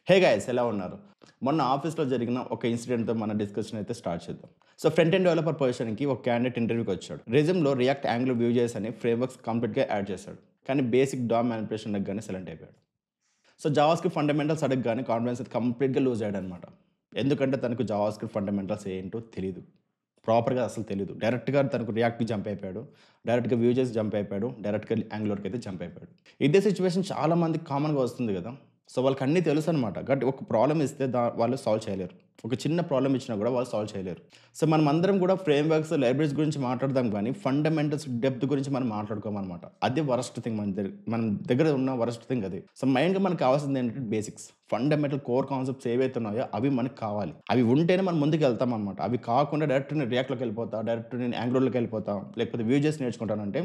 Hey guys ఎలా ఉన్నారు? మొన్న ఆఫీస్‌లో జరిగిన ఒక ఇన్సిడెంట్‌తో మన డిస్కషన్ అయితే స్టార్ట్ చేద్దాం. సో ఫ్రంట్ ఎండ్ డెవలపర్ పొజిషన్‌కి ఒక క్యాండిడేట్ ఇంటర్వ్యూకి వచ్చాడు. రెజ్యూమ్‌లో రియాక్ట్, యాంగులర్, వ్యూ జేఎస్ అనే ఫ్రేమ్‌వర్క్స్ కంప్లీట్‌గా యాడ్ చేశాడు. కానీ బేసిక్ డామ్ మానిప్యులేషన్ అడగగానే సైలెంట్ అయిపోయాడు. సో జావాస్క్రిప్ట్ ఫండమెంటల్స్ అడగగానే కాన్ఫిడెన్స్ అయితే కంప్లీట్‌గా లూజ్ అయ్యాడనమాట. ఎందుకంటే తనకు జావాస్క్రిప్ట్ ఫండమెంటల్స్ ఏంటో తెలీదు. ప్రాపర్‌గా అసలు తెలీదు. డైరెక్ట్‌గా తనకు రియాక్ట్‌కి జంప్ అయిపోయాడు. డైరెక్ట్‌గా వ్యూ జేఎస్ జంప్ అయిపోయాడు. డైరెక్ట్‌గా యాంగులర్‌కి అయితే జంప్ అయిపోయాడు. ఇదే సిట్యుయేషన్ చాలా మందికి కామన్‌గా వస్తుంది కదా! సో వాళ్ళకి అన్నీ తెలుసనమాట. బట్ ఒక ప్రాబ్లమ్ ఇస్తే వాళ్ళు సాల్వ్ చేయలేరు. ఒక చిన్న ప్రాబ్లమ్ ఇచ్చినా కూడా వాళ్ళు సాల్వ్ చేయలేరు. సో మనమందరం కూడా ఫ్రేమ్‌వర్క్స్, లైబ్రరీస్ గురించి మాట్లాడదాం గానీ, ఫండమెంటల్స్, డెప్త్ గురించి మనం మాట్లాడుకోమనమాట. అది వరస్ట్ థింగ్ మన దగ్గర ఉన్న వరస్ట్ థింగ్ అది. సో మెయిన్‌గా మనకు కావాల్సింది ఏంటంటే బేసిక్స్. ఫండమెంటల్ కోర్ కాన్సెప్ట్స్ ఏవైతే ఉన్నాయో అవి మనకు కావాలి. అవి ఉంటేనే మనం ముందుకెళ్తామనమాట. అవి కాకుండా డైరెక్ట్ నేను రియాక్ట్‌లోకి వెళ్ళిపోతా, డైరెక్ట్ నేను యాంగులర్‌లోకి వెళ్ళిపోతా, లేకపోతే వ్యూ జేఎస్ నేర్చుకుంటానంటే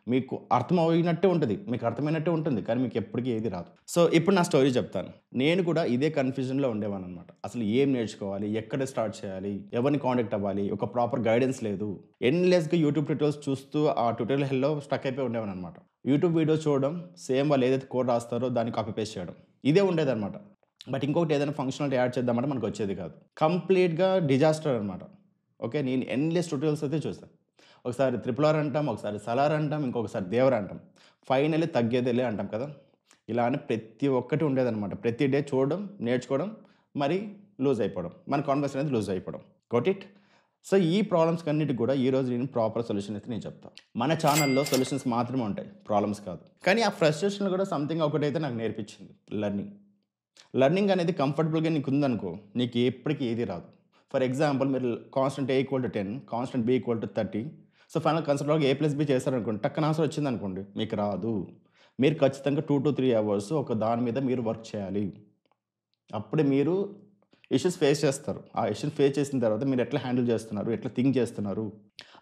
మీకు అర్థమైనట్టే ఉంటది. మీకు అర్థమైనట్టే ఉంటుంది. కానీ మీకు ఎప్పటికి ఏది రాదు. సో ఇప్పుడు నా స్టోరీ చెప్తాను. నేను కూడా ఇదే కన్‌ఫ్యూజన్‌లో ఉండేవాడిననమాట. అసలు ఏం నేర్చుకోవాలి? ఎక్కడ స్టార్ట్ చేయాలి? ఎవరిని కాంటాక్ట్ అవ్వాలి? ఒక ప్రాపర్ గైడెన్స్ లేదు. ఎండ్‌లెస్‌గా యూట్యూబ్ ట్యుటోరియల్స్ చూస్తూ ఆ ట్యుటోరియల్ హెల్‌లో స్టక్ అయిపోయి ఉండేవాడిననమాట. యూట్యూబ్ వీడియోస్ చూడడం, సేమ్ వాళ్ళు ఏదైతే కోడ్ రాస్తారో దాన్ని కాపీ పేస్ట్ చేయడం. ఇదే ఉండేదనమాట. బట్ ఇంకొకటి ఏదైనా ఫంక్షనాలిటీ యాడ్ చేద్దామంటే మనకు వచ్చేది కాదు. కంప్లీట్‌గా డిజాస్టర్ అనమాట. ఓకే. నేను ఎండ్‌లెస్ ట్యుటోరియల్స్ అయితే చూసాను. ఒకసారి త్రిపుల్ ఆర్ అంటాం, ఒకసారి సలార్ అంటాం, ఇంకొకసారి దేవర అంటాం. ఫైనల్లీ తగ్గేదేలే అంటాం కదా! ఇలా అని ప్రతి ఒక్కటి ఉండేదనమాట. ప్రతి డే చూడడం, నేర్చుకోవడం, మరి లూజ్ అయిపోవడం. మన కాన్ఫిడెన్స్ అనేది లూజ్ అయిపోవడం. Got it? సో ఈ ప్రాబ్లమ్స్‌కి అన్నిటికి కూడా ఈరోజు నేను ప్రాపర్ సొల్యూషన్ అయితే నేను చెప్తా. మన ఛానెల్‌లో సొల్యూషన్స్ మాత్రమే ఉంటాయి. ప్రాబ్లమ్స్ కాదు. కానీ ఆ ఫ్రస్ట్రేషన్ కూడా సంథింగ్ ఒకటైతే నాకు నేర్పించింది లెర్నింగ్. లెర్నింగ్ అనేది కంఫర్టబుల్‌గా నీకుందనుకో, నీకు ఎప్పటికి ఏది రాదు. ఫర్ ఎగ్జాంపుల్ మీరు constant A = 10, constant B = 30. So final కన్సిడర్‌గా A+B చేశారనుకోండి, టక్కన ఆన్సర్ వచ్చిందనుకోండి, మీకు రాదు. మీరు ఖచ్చితంగా 2-3 అవర్స్ ఒక దాని మీద మీరు వర్క్ చేయాలి. అప్పుడే మీరు ఇష్యూస్ ఫేస్ చేస్తారు. ఆ ఇష్యూస్ ఫేస్ చేసిన తర్వాత మీరు ఎట్లా హ్యాండిల్ చేస్తున్నారు? ఎట్లా థింక్ చేస్తున్నారు?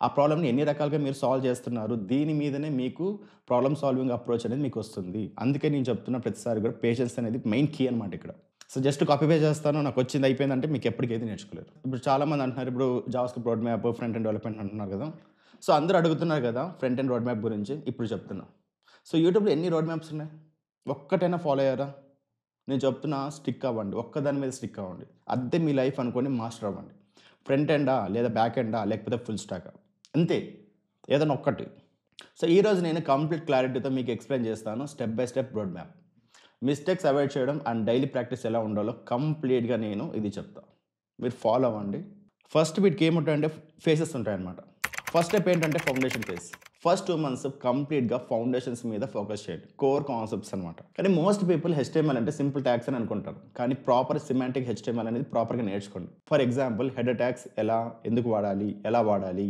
ఆ ప్రాబ్లమ్‌ని ఎన్ని రకాలుగా మీరు సాల్వ్ చేస్తున్నారు? దీని మీదనే మీకు ప్రాబ్లమ్ సాల్వింగ్ అప్రోచ్ అనేది మీకొస్తుంది. అందుకే నేను చెప్తున్న ప్రతిసారి కూడా పేషెన్స్ అనేది మెయిన్ కీ అనమాట ఇక్కడ. సో జస్ట్ కాపీ పేస్ట్ చేస్తాను, నాకొచ్చింది అయిపోయిందంటే మీకు ఎప్పటికి ఏది నేర్చుకోలేరు. ఇప్పుడు చాలామంది అంటున్నారు, ఇప్పుడు JavaScript road map, front end development అంటున్నారు కదా! సో అందరూ అడుగుతున్నారు కదా! ఫ్రంట్ ఎండ్ రోడ్ మ్యాప్ గురించి. ఇప్పుడు చెప్తున్నా. సో యూట్యూబ్‌లో ఎన్ని రోడ్ మ్యాప్స్ ఉన్నాయి? ఒక్కటైనా ఫాలో అయ్యారా? నేను చెప్తున్నా, స్టిక్ అవ్వండి. ఒక్కదాని మీద స్టిక్ అవ్వండి. అదే మీ లైఫ్ అనుకోని మాస్టర్ అవ్వండి. ఫ్రంట్ ఎండా? లేదా బ్యాక్ ఎండా? లేకపోతే ఫుల్ స్టాకా? అంతే. ఏదైనా ఒక్కటి. సో ఈరోజు నేను కంప్లీట్ క్లారిటీతో మీకు ఎక్స్‌ప్లెయిన్ చేస్తాను. Step by step road map. Mistakes avoid చేయడం అండ్ డైలీ ప్రాక్టీస్ ఎలా ఉండాలో కంప్లీట్‌గా నేను ఇది చెప్తా. మీరు ఫాలో అవ్వండి. ఫస్ట్ వీటికి ఏముంటాయంటే ఫేసెస్ ఉంటాయన్నమాట. ఫస్ట్ స్టెప్ ఏంటంటే ఫౌండేషన్ ఫేజ్. ఫస్ట్ 2 మంత్స్ కంప్లీట్‌గా ఫౌండేషన్స్ మీద ఫోకస్ చేయండి. కోర్ కాన్సెప్ట్స్ అనమాట. కానీ మోస్ట్ పీపుల్ హెచ్‌టీఎంఎల్ అంటే సింపుల్ ట్యాగ్స్ అని అనుకుంటారు. కానీ ప్రాపర్ సిమాంటిక్ హెచ్‌టీఎంఎల్ అనేది ప్రాపర్‌గా నేర్చుకోండి. ఫర్ ఎగ్జాంపుల్ హెడర్ ట్యాగ్స్ ఎలా, ఎందుకు వాడాలి, ఎలా వాడాలి,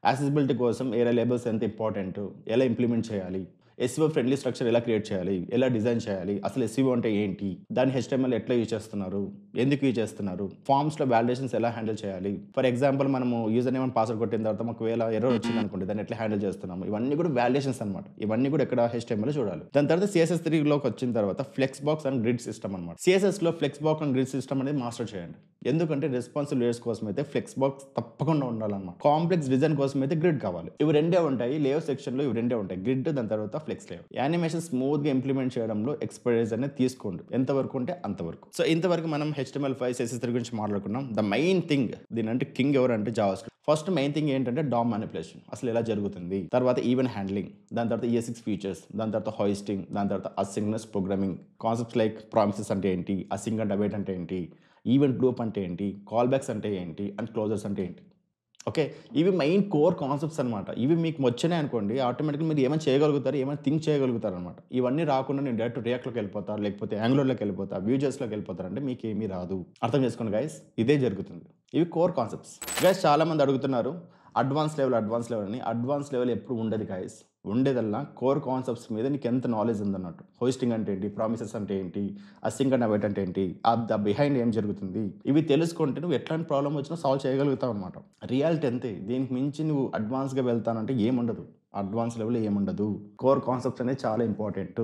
యాక్సెసిబిలిటీ కోసం ఏరియా లేబుల్స్ ఎంత ఇంపార్టెంట్, ఎలా ఇంప్లిమెంట్ చేయాలి, ఎస్‌ఈఓ ఫ్రెండ్లీ స్ట్రక్చర్ ఎలా క్రియేట్ చేయాలి, ఎలా డిజైన్ చేయాలి, అసలు ఎస్‌ఈఓ అంటే ఏంటి, దాన్ని హెచ్‌టీఎంఎల్ ఎట్లా యూజ్ చేస్తున్నారు, ఎందుకు యూజ్ చేస్తున్నారు, ఫార్మ్స్‌లో వాలిడేషన్స్ ఎలా హ్యాండిల్ చేయాలి. ఫర్ ఎగ్జాంపుల్ మనము యూజర్ నేమ్ అండ్ పాస్వర్డ్ కొట్టిన తర్వాత ఒకవేళ ఎర్రర్ వచ్చిందనుకోండి, దాన్ని ఎట్లా హ్యాండిల్ చేస్తున్నాము. ఇవన్నీ కూడా వాలిడేషన్స్ అనమాట. ఇవన్నీ కూడా ఎక్కడ హెచ్‌టీఎంఎల్‌లో చూడాలి. దాని తర్వాత CSS3లోకి వచ్చిన తర్వాత flex box and grid system అనమాట. CSSలో flex box and grid system అనేది మాస్టర్ చేయండి. ఎందుకంటే రెస్పాన్సివ్ లేయర్స్ కోసం అయితే ఫ్లెక్స్ బాక్స్ తప్పకుండా ఉండాలన్నమాట. కాంప్లెక్స్ డిజైన్ కోసం అయితే గ్రిడ్ కావాలి. ఇవి రెండే ఉంటాయి. లేయర్ సెక్షన్‌లో ఇవి రెండే ఉంటాయి. గ్రిడ్, దాని తర్వాత ఫ్లెక్స్ లేయర్. యానిమేషన్ స్మూత్‌గా ఇంప్లిమెంట్ చేయడంలో ఎక్స్‌పర్టైజ్ అనేది తీసుకోండి. ఎంతవరకు ఉంటే అంతవరకు. సో ఇంతవరకు మనం HTML5, CSS3 గురించి మాట్లాడుకున్నాం. ద మెయిన్ థింగ్, దీనంటే కింగ్ ఎవరంటే జావాస్క్రిప్ట్. ఫస్ట్ మెయిన్ థింగ్ ఏంటంటే DOM మానిప్యులేషన్. అసలు ఎలా జరుగుతుంది? తర్వాత ఈవెంట్ హ్యాండ్లింగ్, దాని తర్వాత ES6 ఫీచర్స్, దాని తర్వాత హోస్టింగ్, దాని తర్వాత asynchronous programming, concepts like promises అంటే ఏంటి, అసింక్ అండ్ అవైట్ అంటే ఏంటి, ఈవెంట్ గ్రూప్ అంటే ఏంటి, కాల్ బ్యాక్స్ అంటే ఏంటి, అండ్ క్లోజర్స్ అంటే ఏంటి. ఓకే. ఇవి మెయిన్ కోర్ కాన్సెప్ట్స్ అనమాట. ఇవి మీకు వచ్చినాయి అనుకోండి, ఆటోమేటిక్‌గా మీరు ఏమైనా చేయగలుగుతారు, ఏమైనా థింక్ చేయగలుగుతారనమాట. ఇవన్నీ రాకుండా నేను డైరెక్ట్ రియాక్ట్‌లోకి వెళ్ళిపోతా, లేకపోతే యాంగులర్‌లోకి వెళ్ళిపోతా, వ్యూజెస్‌లోకి వెళ్ళిపోతారంటే మీకేమీ రాదు. అర్థం చేసుకోండి గైస్. ఇదే జరుగుతుంది. ఇవి కోర్ కాన్సెప్ట్స్. గైస్ చాలామంది అడుగుతున్నారు అడ్వాన్స్ లెవెల్, అడ్వాన్స్ లెవెల్ అని. అడ్వాన్స్ లెవెల్ ఎప్పుడు ఉండదు గైస్. ఉండేదల్లా కోర్ కాన్సెప్ట్స్ మీద నీకు ఎంత నాలెడ్జ్ ఉందన్నట్టు. హోస్టింగ్ అంటే ఏంటి, ప్రామిసెస్ అంటే ఏంటి, అసింక్ అండ్ అవైట్ అంటే ఏంటి, ద బిహైండ్ ఏం జరుగుతుంది, ఇవి తెలుసుకుంటే నువ్వు ఎట్లాంటి ప్రాబ్లమ్ వచ్చినా సాల్వ్ చేయగలుగుతావు అనమాట. రియాలిటీ అంతే. దీనికి మించి నువ్వు అడ్వాన్స్‌గా వెళ్తానంటే ఏముండదు. అడ్వాన్స్ లెవెల్ ఏముండదు. కోర్ కాన్సెప్ట్స్ అనేది చాలా ఇంపార్టెంట్.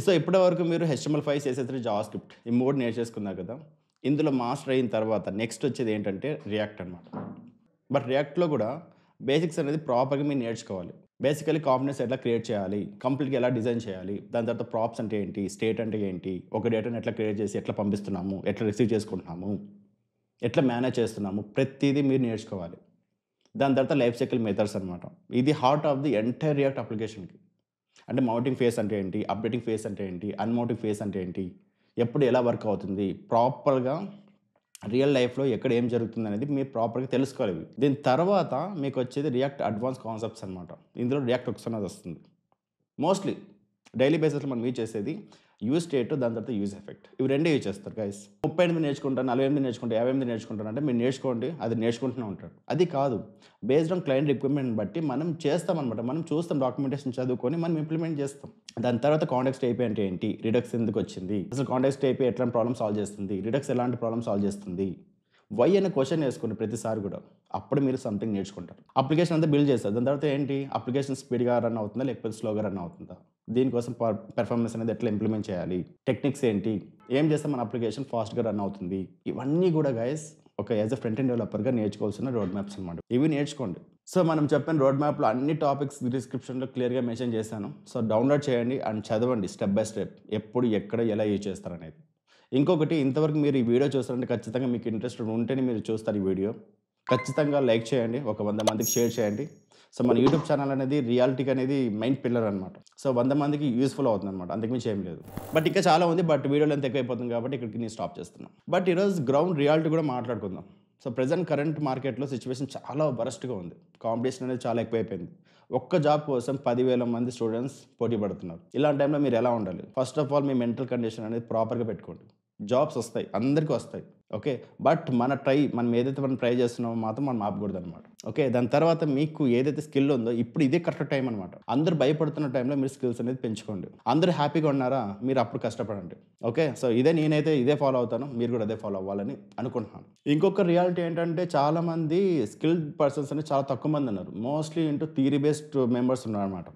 సో ఇప్పటి వరకు మీరు HTML5, CSS3, జావాస్క్రిప్ట్ ఈ 3 నేర్చేసుకున్నారు కదా! ఇందులో మాస్టర్ అయిన తర్వాత నెక్స్ట్ వచ్చేది ఏంటంటే రియాక్ట్ అనమాట. బట్ రియాక్ట్‌లో కూడా బేసిక్స్ అనేది ప్రాపర్‌గా మీరు నేర్చుకోవాలి. బేసికలీ కాంపోనెంట్స్ ఎట్లా క్రియేట్ చేయాలి, కంప్లీట్గా ఎలా డిజైన్ చేయాలి, దాని తర్వాత ప్రాప్స్ అంటే ఏంటి, స్టేట్ అంటే ఏంటి, ఒక డేటాను ఎట్లా క్రియేట్ చేసి ఎట్లా పంపిస్తున్నాము, ఎట్లా రిసీవ్ చేసుకుంటున్నాము, ఎట్లా మేనేజ్ చేస్తున్నాము, ప్రతిదీ మీరు నేర్చుకోవాలి. దాని తర్వాత లైఫ్ సైకిల్ మెథడ్స్ అనమాట. ఇది heart of the entire react అప్లికేషన్కి. అంటే మౌంటింగ్ ఫేస్ అంటే ఏంటి, అప్డేటింగ్ ఫేస్ అంటే ఏంటి, అన్మౌంటింగ్ ఫేస్ అంటే ఏంటి, ఎప్పుడు ఎలా వర్క్ అవుతుంది, ప్రాపర్గా రియల్ లైఫ్లో ఎక్కడ ఏం జరుగుతుంది అనేది మీరు ప్రాపర్గా తెలుసుకోవాలి. దీని తర్వాత మీకు వచ్చేది రియాక్ట్ అడ్వాన్స్ కాన్సెప్ట్స్ అనమాట. ఇందులో రియాక్ట్ హుక్స్ అనేది వస్తుంది. మోస్ట్లీ డైలీ బేసిస్లో మనం యూజ్ చేసేది యూజ్ స్టేట్, దాని తర్వాత యూజ్ ఎఫెక్ట్. ఇవి రెండే యూజ్ చేస్తారు గైస్. 38 నేర్చుకుంటాను, 48 నేర్చుకుంటాను, 58 నేర్చుకుంటాను అంటే మీరు నేర్చుకోండి, అది నేర్చుకుంటూనే ఉంటాడు. అది కాదు, బేస్డ్ ఆన్ క్లయింట్ రిక్వైర్మెంట్ బట్టి మనం చేస్తామన్నమాట. మనం చూస్తాం, డాక్యుమెంటేషన్ చదువుకొని మనం ఇంప్లిమెంట్ చేస్తాం. దాని తర్వాత కాంటెక్స్ట్ ఏపీ అంటే ఏంటి, రిడక్స్ ఎందుకు వచ్చింది, అసలు కాంటెక్స్ట్ ఏపీ ఎట్లాంటి ప్రాబ్లమ్ సాల్వ్ చేస్తుంది, రిడక్స్ ఎలాంటి ప్రాబ్లమ్ సాల్వ్ చేస్తుంది, వై అనే క్వశ్చన్ వేసుకోండి ప్రతిసారి కూడా. అప్పుడు మీరు సంథింగ్ నేర్చుకుంటారు. అప్లికేషన్ అంతా బిల్డ్ చేస్తారు. దాని తర్వాత ఏంటి, అప్లికేషన్ స్పీడ్గా రన్ అవుతుందా లేకపోతే స్లోగా రన్ అవుతుందా, దీనికోసం పెర్ఫార్మెన్స్ అనేది ఎట్లా ఇంప్లిమెంట్ చేయాలి, టెక్నిక్స్ ఏంటి, ఏం చేస్తే మన అప్లికేషన్ ఫాస్ట్గా రన్ అవుతుంది, ఇవన్నీ కూడా గైస్ ఒక యాజ్ అ ఫ్రంట్ ఎండ్ డెవలపర్గా నేర్చుకోవాల్సిన రోడ్ మ్యాప్స్ అనమాట. ఇవి నేర్చుకోండి. సో మనం చెప్పిన రోడ్ మ్యాప్లో అన్ని టాపిక్స్ డిస్క్రిప్షన్లో క్లియర్గా మెన్షన్ చేశాను. సో డౌన్లోడ్ చేయండి అండ్ చదవండి స్టెప్ బై స్టెప్, ఎప్పుడు ఎక్కడ ఎలా యూజ్ చేస్తారనేది. ఇంకొకటి, ఇంతవరకు మీరు ఈ వీడియో చూస్తారంటే ఖచ్చితంగా మీకు ఇంట్రెస్ట్ ఉంటేనే మీరు చూస్తారు ఈ వీడియో. ఖచ్చితంగా లైక్ చేయండి, ఒక 100 మందికి షేర్ చేయండి. సో మన యూట్యూబ్ ఛానల్ అనేది రియాలిటీకి అనేది మెయిన్ పిల్లర్ అనమాట. సో 100 మందికి యూస్ఫుల్ అవుతుంది అనమాట, అంతకుమించి ఏం లేదు. బట్ ఇంకా చాలా ఉంది, బట్ వీడియోలో ఎంత ఎక్కువైపోతుంది కాబట్టి ఇక్కడికి నేను స్టాప్ చేస్తున్నాను. బట్ ఈరోజు గ్రౌండ్ రియాలిటీ కూడా మాట్లాడుకుందాం. సో ప్రజెంట్ కరెంట్ మార్కెట్లో సిచ్యువేషన్ చాలా వరస్ట్గా ఉంది. కాంపిటీషన్ అనేది చాలా ఎక్కువైపోయింది. ఒక్క జాబ్ కోసం 10,000 మంది స్టూడెంట్స్ పోటీ పడుతున్నారు. ఇలాంటి టైంలో మీరు ఎలా ఉండాలి, first of all me mental condition అనేది ప్రాపర్గా పెట్టుకోండి. జాబ్స్ వస్తాయి, అందరికీ వస్తాయి, ఓకే. బట్ మనం ఏదైతే ట్రై చేస్తున్నామో మాత్రం మనం ఆపకూడదు అనమాట, ఓకే. దాని తర్వాత మీకు ఏదైతే స్కిల్ ఉందో ఇప్పుడు ఇదే కరెక్ట్ టైం అనమాట. అందరూ భయపడుతున్న టైంలో మీరు స్కిల్స్ అనేది పెంచుకోండి. అందరూ హ్యాపీగా ఉన్నారా, మీరు అప్పుడు కష్టపడండి, ఓకే. సో నేనైతే ఇదే ఫాలో అవుతాను, మీరు కూడా అదే ఫాలో అవ్వాలని అనుకుంటున్నాను. ఇంకొక రియాలిటీ ఏంటంటే చాలా మంది స్కిల్డ్ పర్సన్స్ అనేది చాలా తక్కువ మంది ఉన్నారు. Mostly into theory based members ఉన్నారు అనమాట.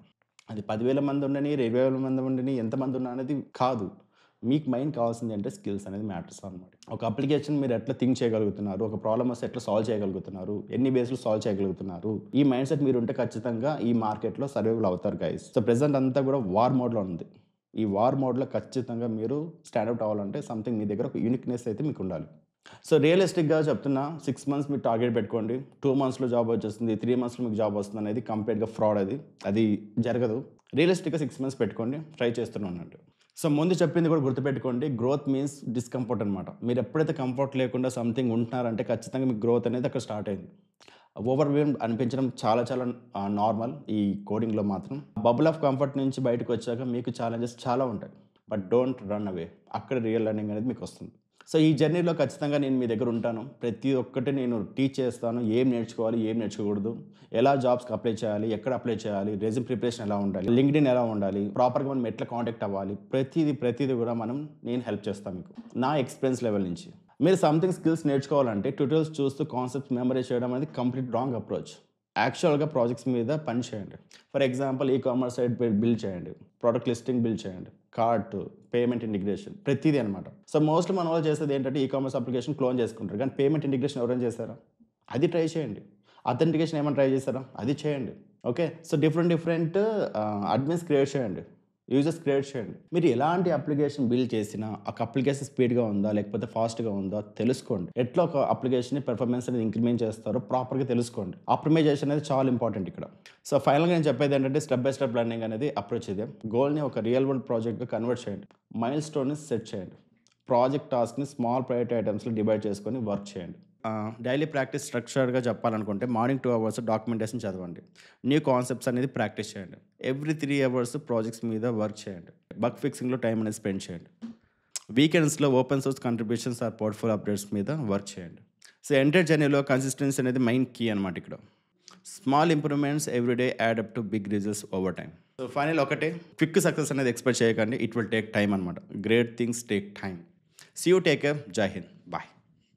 అది 10,000 మంది ఉండని, 20,000 మంది ఉండని, ఎంతమంది ఉన్నా అనేది కాదు. మీకు మైండ్ కావాల్సింది అంటే స్కిల్స్ అనేది మ్యాటర్స్ అనమాట. ఒక అప్లికేషన్ మీరు ఎట్లా థింక్ చేయగలుగుతున్నారు, ఒక ప్రాబ్లమ్ వస్తే ఎట్లా సాల్వ్ చేయగలుగుతున్నారు, ఎన్ని బేస్లు సాల్వ్ చేయగలుగుతున్నారు, ఈ మైండ్ సెట్ మీరు ఉంటే ఖచ్చితంగా ఈ మార్కెట్లో సర్వైవల్ అవుతారు గైస్. సో ప్రెసెంట్ అంతా కూడా వార్ మోడ్లో ఉంది. ఈ వార్ మోడ్లో ఖచ్చితంగా మీరు స్టాండౌట్ అవ్వాలంటే సంథింగ్ మీ దగ్గర ఒక యూనిక్నెస్ అయితే మీకు ఉండాలి. సో రియలిస్టిక్గా చెప్తున్నా, 6 మంత్స్ మీరు టార్గెట్ పెట్టుకోండి. 2 మంత్స్లో జాబ్ వచ్చేస్తుంది, 3 మంత్స్లో మీకు జాబ్ వస్తుంది అనేది కంప్లీట్గా ఫ్రాడ్. అది జరగదు. రియలిస్టిక్గా 6 మంత్స్ పెట్టుకోండి, ట్రై చేస్తున్నాను. సో ముందు చెప్పింది కూడా గుర్తుపెట్టుకోండి, గ్రోత్ మీన్స్ డిస్కంఫర్ట్ అనమాట. మీరు ఎప్పుడైతే కంఫర్ట్ లేకుండా సంథింగ్ ఉంటున్నారంటే ఖచ్చితంగా మీకు గ్రోత్ అనేది అక్కడ స్టార్ట్ అయింది. ఓవర్‌వెల్మ్డ్ అనిపించడం చాలా చాలా నార్మల్ ఈ కోడింగ్‌లో మాత్రం. బబుల్ ఆఫ్ కంఫర్ట్ నుంచి బయటకు వచ్చాక మీకు ఛాలెంజెస్ చాలా ఉంటాయి. But don't run away. అక్కడ రియల్ లెర్నింగ్ అనేది మీకు వస్తుంది. సో ఈ జర్నీలో ఖచ్చితంగా నేను మీ దగ్గర ఉంటాను. ప్రతి ఒక్కటి నేను టీచ్ చేస్తాను. ఏం నేర్చుకోవాలి, ఏం నేర్చుకోకూడదు, ఎలా జాబ్స్కి అప్లై చేయాలి, ఎక్కడ అప్లై చేయాలి, రెజ్యూమ్ ప్రిపరేషన్ ఎలా ఉండాలి, లింక్డ్ఇన్ ఎలా ఉండాలి, ప్రాపర్గా మనం ఎట్లా కాంటాక్ట్ అవ్వాలి, ప్రతిదీ కూడా నేను హెల్ప్ చేస్తాను మీకు నా ఎక్స్పీరియన్స్ లెవెల్ నుంచి. మీరు సంథింగ్ స్కిల్స్ నేర్చుకోవాలంటే ట్యూటోరియల్స్ చూస్తూ కాన్సెప్ట్స్ మెమరైజ్ చేయడం అనేది కంప్లీట్ రాంగ్ అప్రోచ్. యాక్చువల్గా ప్రాజెక్ట్స్ మీద పని చేయండి. For example commerce site build చేయండి, ప్రోడక్ట్ లిస్టింగ్ బిల్డ్ చేయండి, కార్ట్, పేమెంట్ ఇంటిగ్రేషన్, ప్రతిదీ అనమాట. సో మోస్ట్లీ మన వాళ్ళు చేసేది ఏంటంటే కామర్స్ అప్లికేషన్ క్లోన్ చేసుకుంటారు, కానీ పేమెంట్ ఇంటిగ్రేషన్ ఎవరైనా చేస్తారా, అది ట్రై చేయండి. అథెంటికేషన్ ఏమైనా ట్రై చేస్తారా, అది చేయండి, okay. So different admins create చేయండి, యూజర్స్ క్రియేట్ చేయండి. మీరు ఎలాంటి అప్లికేషన్ బిల్డ్ చేసినా ఒక అప్లికేషన్ స్పీడ్గా ఉందా లేకపోతే ఫాస్ట్గా ఉందా తెలుసుకోండి. ఎట్లా ఒక అప్లికేషన్ పెర్ఫార్మెన్స్ అనేది ఇంక్రిమెంట్ చేస్తారో ప్రాపర్గా తెలుసుకోండి. ఆప్టిమైజేషన్ అనేది చాలా ఇంపార్టెంట్ ఇక్కడ. సో ఫైనల్గా నేను చెప్పేది ఏంటంటే స్టెప్ బై స్టెప్ లెర్నింగ్ అనేది అప్రోచ్ ఇదే. గోల్ని ఒక రియల్ వరల్డ్ ప్రాజెక్ట్గా కన్వర్ట్ చేయండి. మైల్ స్టోన్ని సెట్ చేయండి. ప్రాజెక్ట్ టాస్క్ని స్మాల్ ప్రయారిటీ ఐటమ్స్లో డివైడ్ చేసుకొని వర్క్ చేయండి. డైలీ ప్రాక్టీస్ స్ట్రక్చర్డ్గా చెప్పాలనుకుంటే మార్నింగ్ 2 అవర్స్ డాక్యుమెంటేషన్ చదవండి. న్యూ కాన్సెప్ట్స్ అనేది ప్రాక్టీస్ చేయండి. ఎవ్రీ 3 అవర్స్ ప్రాజెక్ట్స్ మీద వర్క్ చేయండి. బగ్ ఫిక్సింగ్లో టైం అనేది స్పెండ్ చేయండి. వీకెండ్స్లో open source contributions or portfolio updates మీద వర్క్ చేయండి. సో ఎంటర్ జర్నీలో కన్సిస్టెన్సీ అనేది మెయిన్ కీ అనమాట ఇక్కడ. Small improvements everyday add up to big results over time. So final ఒకటే, క్విక్ సక్సెస్ అనేది ఎక్స్పెక్ట్ చేయకండి. ఇట్ విల్ టేక్ టైం అనమాట. Great things take time. See you, take care, Jai Hind, bye.